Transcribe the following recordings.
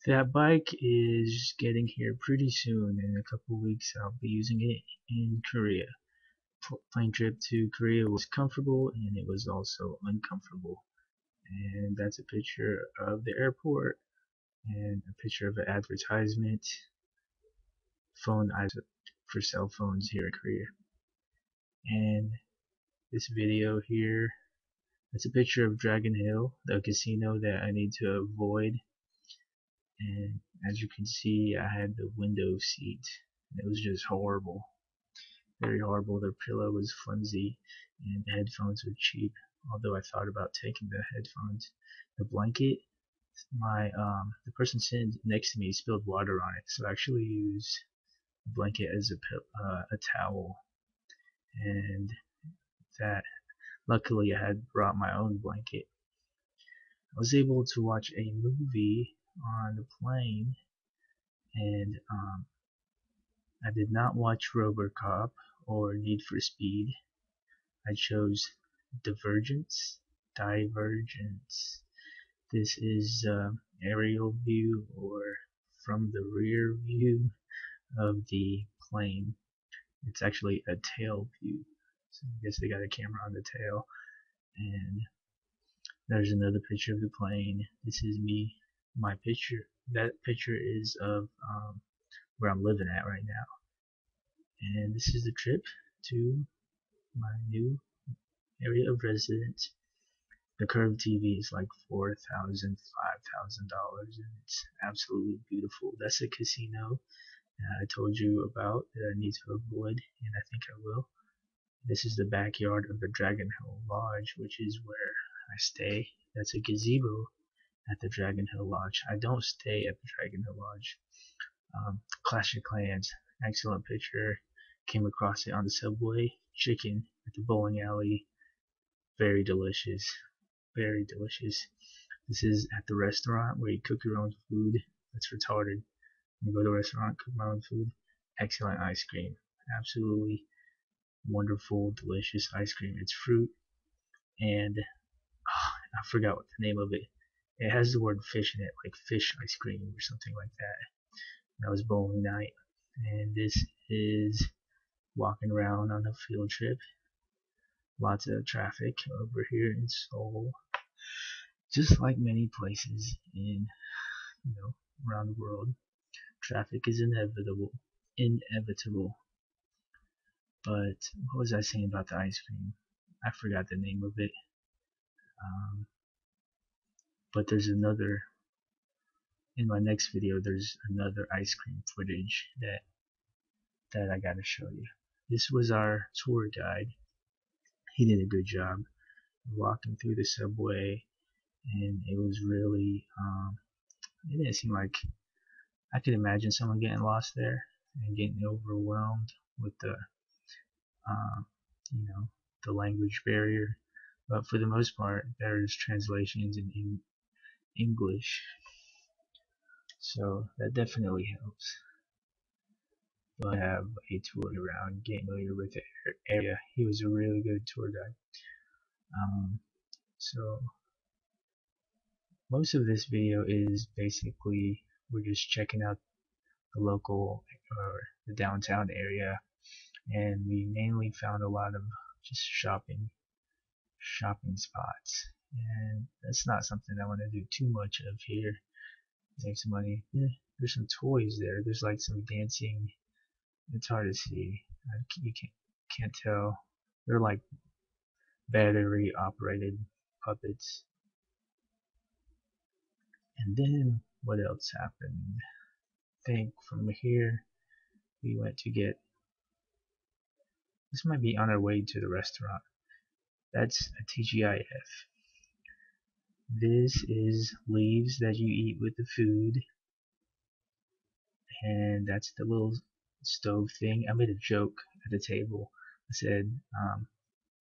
That bike is getting here pretty soon. In a couple weeks, I'll be using it in Korea. Plane trip to Korea was comfortable and it was also uncomfortable. And that's a picture of the airport and a picture of an advertisement, phone for cell phones here in Korea. And this video here, that's a picture of Dragon Hill, the casino that I need to avoid. And as you can see, I had the window seat. It was just horrible. Very horrible. The pillow was flimsy and the headphones were cheap. Although I thought about taking the headphones. The blanket, the person sitting next to me spilled water on it, so I actually used the blanket as a towel. And that, luckily, I had brought my own blanket. I was able to watch a movie on the plane, and I did not watch RoboCop or Need for Speed. I chose Divergence. This is aerial view or from the rear view of the plane. It's actually a tail view. So I guess they got a camera on the tail. And there's another picture of the plane. This is me. My picture. That picture is of where I'm living at right now. And this is the trip to my new area of residence. The curved TV is like $4,000, $5,000, and it's absolutely beautiful. That's a casino that I told you about that I need to avoid, and I think I will. This is the backyard of the Dragon Hill Lodge, which is where I stay. That's a gazebo at the Dragon Hill Lodge. I don't stay at the Dragon Hill Lodge. Clash of Clans, excellent picture. Came across it on the subway. Chicken at the bowling alley, very delicious. Very delicious. This is at the restaurant where you cook your own food. That's retarded. You go to a restaurant, cook my own food. Excellent ice cream. Absolutely wonderful, delicious ice cream. It's fruit and I forgot what the name of it. It has the word fish in it, like fish ice cream or something like that. That was bowling night. And this is walking around on a field trip. Lots of traffic over here in Seoul. Just like many places in, around the world, traffic is inevitable. But what was I saying about the ice cream? I forgot the name of it. But there's another, in my next video, there's another ice cream footage that I gotta show you. This was our tour guide. He did a good job walking through the subway, and it was really, it didn't seem like, I could imagine someone getting lost there and getting overwhelmed with the the language barrier. But for the most part, there's translations in English, so that definitely helps. But I have a tour around, getting familiar with the area. He was a really good tour guide. So most of this video is basically we're just checking out the local or the downtown area, and we mainly found a lot of just shopping spots, and that's not something I want to do too much of here. Make some money. There's some toys there. There's like some dancing. It's hard to see. You can't tell. They're like battery operated puppets. And then what else happened? I think from here we went to get. This might be on our way to the restaurant. That's a TGIF. This is leaves that you eat with the food, and that's the little stove thing. I made a joke at the table. I said,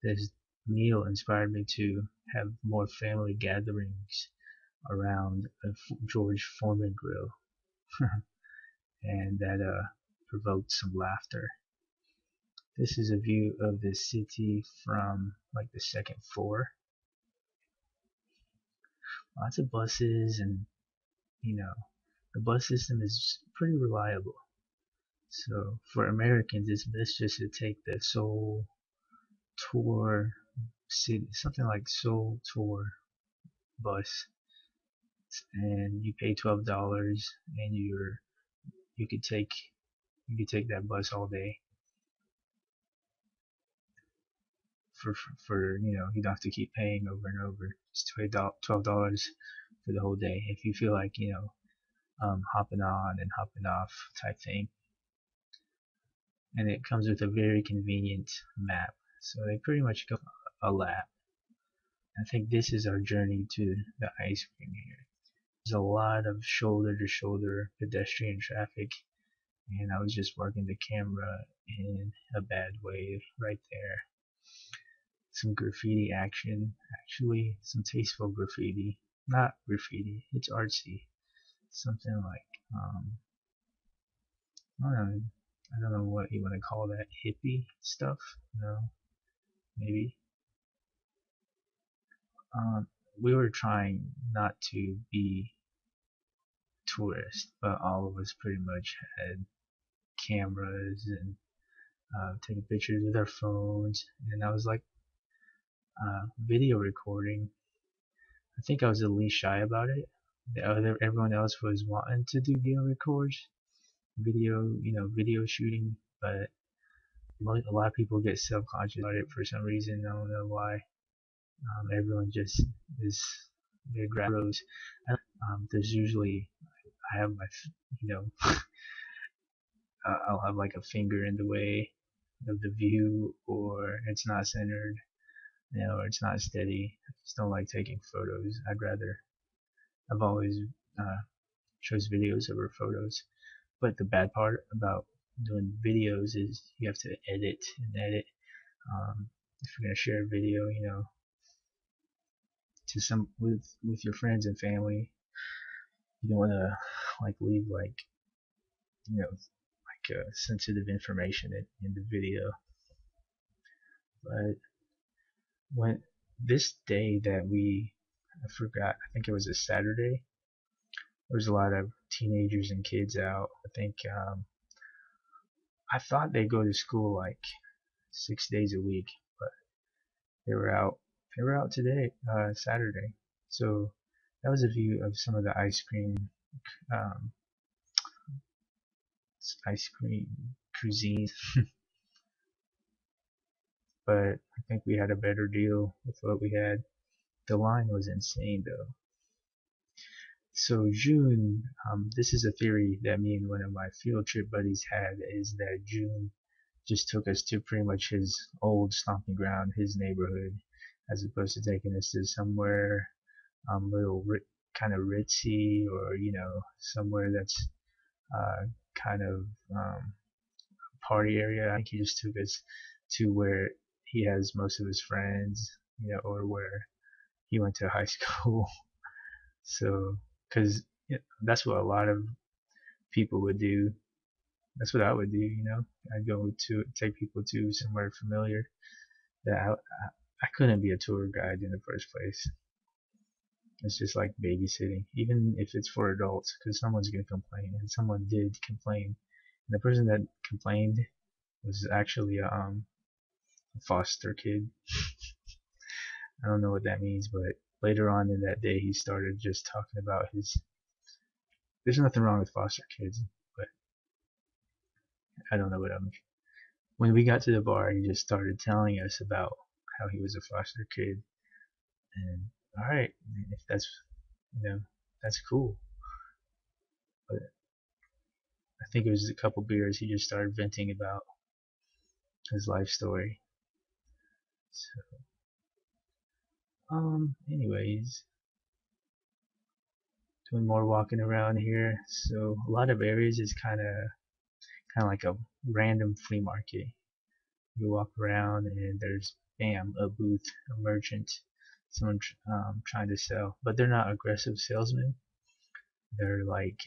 this meal inspired me to have more family gatherings around a George Foreman grill, and that provoked some laughter. This is a view of the city from like the second floor. Lots of buses and the bus system is pretty reliable. So for Americans, it's best just to take the Seoul Tour city, something like Seoul Tour bus, and you pay $12, and you could take you could take that bus all day for you don't have to keep paying over and over. Just pay $12 for the whole day if you feel like hopping on and hopping off type thing. And it comes with a very convenient map, so they pretty much go a lap. I think this is our journey to the ice cream here. There's a lot of shoulder to shoulder pedestrian traffic, and I was just working the camera in a bad way right there. Some graffiti action, actually some tasteful graffiti. Not graffiti, it's artsy. Something like, I don't know what you want to call that, hippie stuff? No, maybe. We were trying not to be tourists, but all of us pretty much had cameras and taking pictures with our phones, and I was like video recording. I think I was the least shy about it. Everyone else was wanting to do video records, video shooting, but a lot of people get self-conscious about it for some reason. I don't know why. Everyone just is they grab those. There's usually I have my I'll have like a finger in the way of the view, or it's not centered, or it's not steady. I just don't like taking photos. I've always chose videos over photos. But the bad part about doing videos is you have to edit and edit. If you're gonna share a video, to some with your friends and family, you don't want to leave sensitive information in the video. But when this day that I forgot, I think it was a Saturday, there was a lot of teenagers and kids out. I think I thought they go to school like 6 days a week, but they were out. They were out today, Saturday. So that was a view of some of the um, ice cream cuisines. But I think we had a better deal with what we had. The line was insane though. So June, this is a theory that me and one of my field trip buddies had, is that June just took us to pretty much his old stomping ground, his neighborhood, as opposed to taking us to somewhere little kind of ritzy, or somewhere that's kind of party area. I think he just took us to where he has most of his friends, or where he went to high school. So, because that's what a lot of people would do. That's what I would do. I'd go to take people to somewhere familiar that I couldn't be a tour guide in the first place. It's just like babysitting, even if it's for adults, because someone's gonna complain, and someone did complain. And the person that complained was actually a foster kid. I don't know what that means, but later on in that day, he started just talking about his. There's nothing wrong with foster kids, but I don't know what I'm. When we got to the bar, he just started telling us about how he was a foster kid, and all right, if that's cool. But I think it was a couple beers, he just started venting about his life story. So, anyways, doing more walking around here. So a lot of areas is kind of like a random flea market. You walk around and there's bam, a booth, a merchant, someone trying to sell, but they're not aggressive salesmen. They're like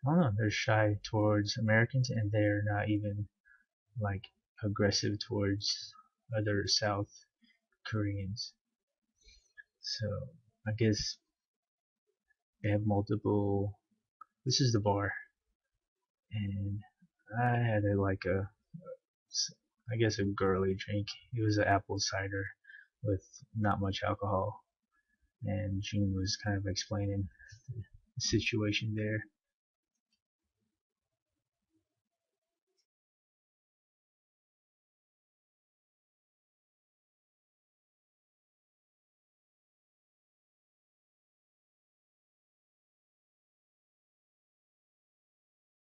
I don't know, they're shy towards Americans, and they're not even like aggressive towards other South Koreans. So I guess They have multiple. This is the bar, and I had I guess a girly drink. It was an apple cider with not much alcohol, and June was kind of explaining the situation there.